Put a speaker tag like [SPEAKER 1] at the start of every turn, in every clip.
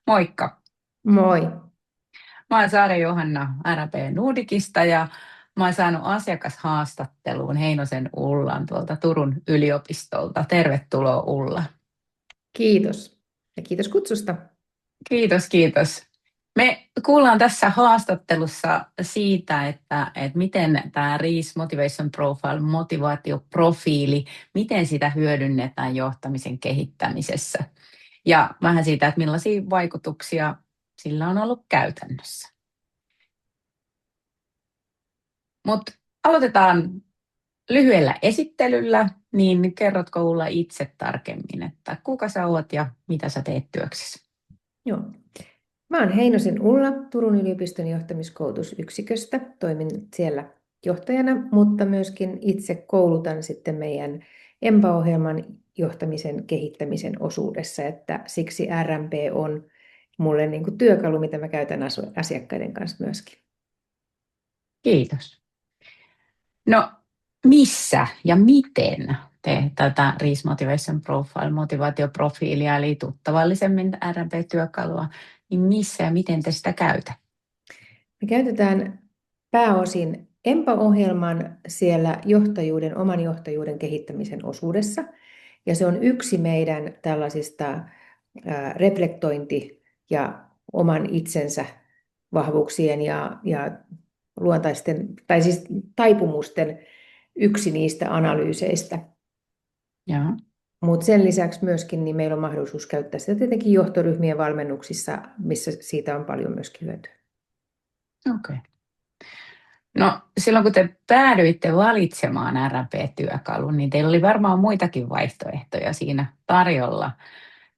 [SPEAKER 1] Moikka!
[SPEAKER 2] Moi.
[SPEAKER 1] Mä oon Saara Johanna RP Nordicista ja mä oon saanut asiakashaastatteluun Heinosen Ullan tuolta Turun yliopistolta. Tervetuloa Ulla.
[SPEAKER 2] Kiitos. Ja kiitos kutsusta.
[SPEAKER 1] Kiitos, kiitos. Me kuullaan tässä haastattelussa siitä, että miten tämä RIS Motivation Profile, motivaatioprofiili, miten sitä hyödynnetään johtamisen kehittämisessä. Ja vähän siitä, että millaisia vaikutuksia sillä on ollut käytännössä. Mutta aloitetaan lyhyellä esittelyllä, niin kerrotko Ulla itse tarkemmin, että kuka sä oot ja mitä sä teet työksesi?
[SPEAKER 2] Joo. Mä oon Heinosen Ulla Turun yliopiston johtamiskoulutusyksiköstä. Toimin siellä johtajana, mutta myöskin itse koulutan sitten meidän EMPA-ohjelman johtamisen kehittämisen osuudessa, että siksi RMP on mulle niin kuin työkalu, mitä mä käytän asiakkaiden kanssa myöskin.
[SPEAKER 1] Kiitos. No, missä ja miten te tätä RIS Motivation Profile, motivaatioprofiilia, eli tuttavallisemmin RMP-työkalua, niin missä ja miten te sitä käytätte?
[SPEAKER 2] Me käytetään pääosin EMPA-ohjelman siellä oman johtajuuden kehittämisen osuudessa. Ja se on yksi meidän tällaisista reflektointi- ja oman itsensä vahvuuksien ja luontaisten, tai siis taipumusten yksi niistä analyyseistä. Mutta sen lisäksi myöskin niin meillä on mahdollisuus käyttää sitä tietenkin johtoryhmien valmennuksissa, missä siitä on paljon myöskin hyötyä.
[SPEAKER 1] Okei. No silloin kun te päädyitte valitsemaan RP-työkalun, niin teillä oli varmaan muitakin vaihtoehtoja siinä tarjolla.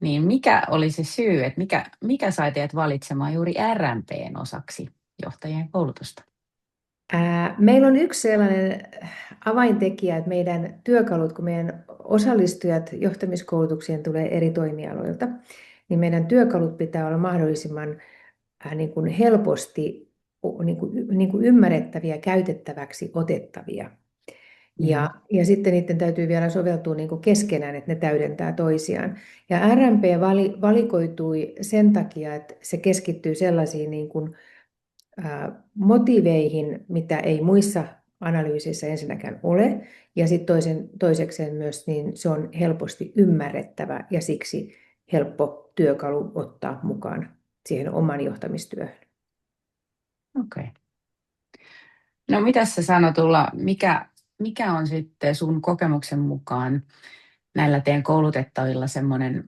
[SPEAKER 1] Niin mikä oli se syy, että mikä sai teidät valitsemaan juuri RMPn osaksi johtajien koulutusta?
[SPEAKER 2] Meillä on yksi sellainen avaintekijä, että meidän työkalut, kun meidän osallistujat johtamiskoulutukseen tulee eri toimialoilta, niin meidän työkalut pitää olla mahdollisimman niin kuin helposti niin kuin ymmärrettäviä, käytettäväksi otettavia. Ja sitten niiden täytyy vielä soveltua niin kuin keskenään, että ne täydentää toisiaan. Ja RMP valikoitui sen takia, että se keskittyy sellaisiin niin kuin motiiveihin, mitä ei muissa analyysissä ensinnäkään ole. Ja sitten toisekseen myös niin se on helposti ymmärrettävä ja siksi helppo työkalu ottaa mukaan siihen oman johtamistyöhön.
[SPEAKER 1] Okei. No mitä sä sanot Ulla, mikä on sitten sun kokemuksen mukaan näillä teidän koulutettavilla semmoinen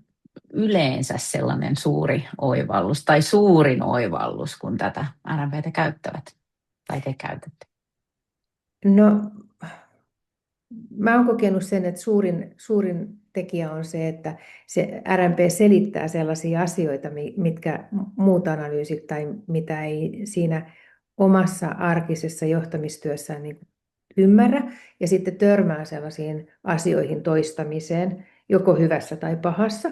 [SPEAKER 1] yleensä sellainen suuri oivallus tai suurin oivallus, kun tätä RMPtä käyttävät tai te käytätte?
[SPEAKER 2] No, mä oon kokenut sen, että suurin tekijä on se, että se RMP selittää sellaisia asioita, mitkä muut analyysit tai mitä ei siinä omassa arkisessa johtamistyössään niin ymmärrä, ja sitten törmää sellaisiin asioihin toistamiseen, joko hyvässä tai pahassa.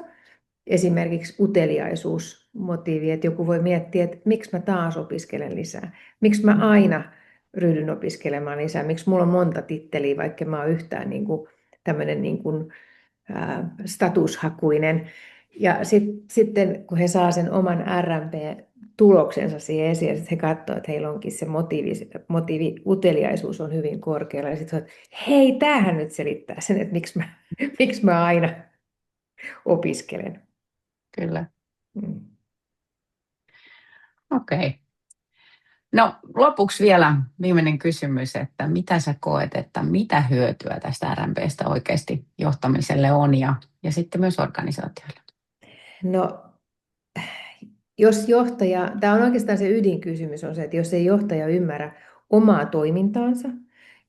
[SPEAKER 2] Esimerkiksi uteliaisuusmotiivi, että joku voi miettiä, että miksi mä taas opiskelen lisää, miksi mä aina ryhdyn opiskelemaan lisää, miksi mulla on monta titteliä, vaikka mä oon yhtään niin kuin tämmöinen niin kuin, statushakuinen. Ja sitten kun he saa sen oman RMP-tuloksensa siihen esiin, ja sitten he katsovat, että heillä onkin se motiivi uteliaisuus on hyvin korkealla, ja sitten hei, tämähän nyt selittää sen, että miksi mä aina opiskelen.
[SPEAKER 1] Kyllä.
[SPEAKER 2] Mm.
[SPEAKER 1] Okei. No lopuksi vielä viimeinen kysymys, että mitä sä koet, että mitä hyötyä tästä RMPstä oikeasti johtamiselle on ja sitten myös organisaatioille?
[SPEAKER 2] No, jos johtaja, tämä on oikeastaan se ydinkysymys, on se, että jos ei johtaja ymmärrä omaa toimintaansa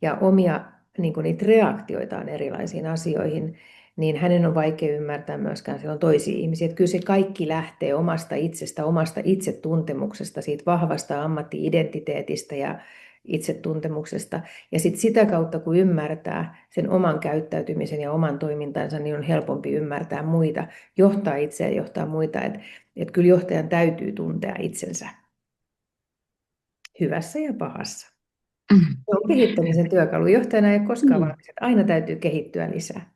[SPEAKER 2] ja omia niin kuin niitä reaktioitaan erilaisiin asioihin, niin hänen on vaikea ymmärtää myöskään silloin toisia ihmisiä. Että kyllä se kaikki lähtee omasta itsestä, omasta itsetuntemuksesta, siitä vahvasta ammatti-identiteetistä ja itsetuntemuksesta. Ja sitten sitä kautta, kun ymmärtää sen oman käyttäytymisen ja oman toimintansa, niin on helpompi ymmärtää muita, johtaa itseä ja johtaa muita. Että kyllä johtajan täytyy tuntea itsensä hyvässä ja pahassa. Se on kehittämisen työkalu. Johtajana ei ole koskaan valmis, että aina täytyy kehittyä lisää.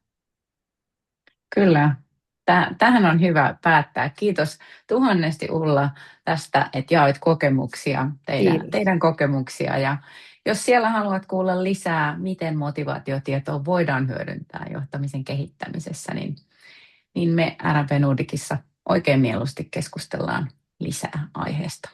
[SPEAKER 1] Kyllä. Tähän on hyvä päättää. Kiitos tuhannesti Ulla tästä, että jaoit kokemuksia,
[SPEAKER 2] Kiitos.
[SPEAKER 1] teidän kokemuksia. Ja jos siellä haluat kuulla lisää, miten motivaatiotietoa voidaan hyödyntää johtamisen kehittämisessä, niin me RMP Nordicissa oikein mieluusti keskustellaan lisää aiheesta.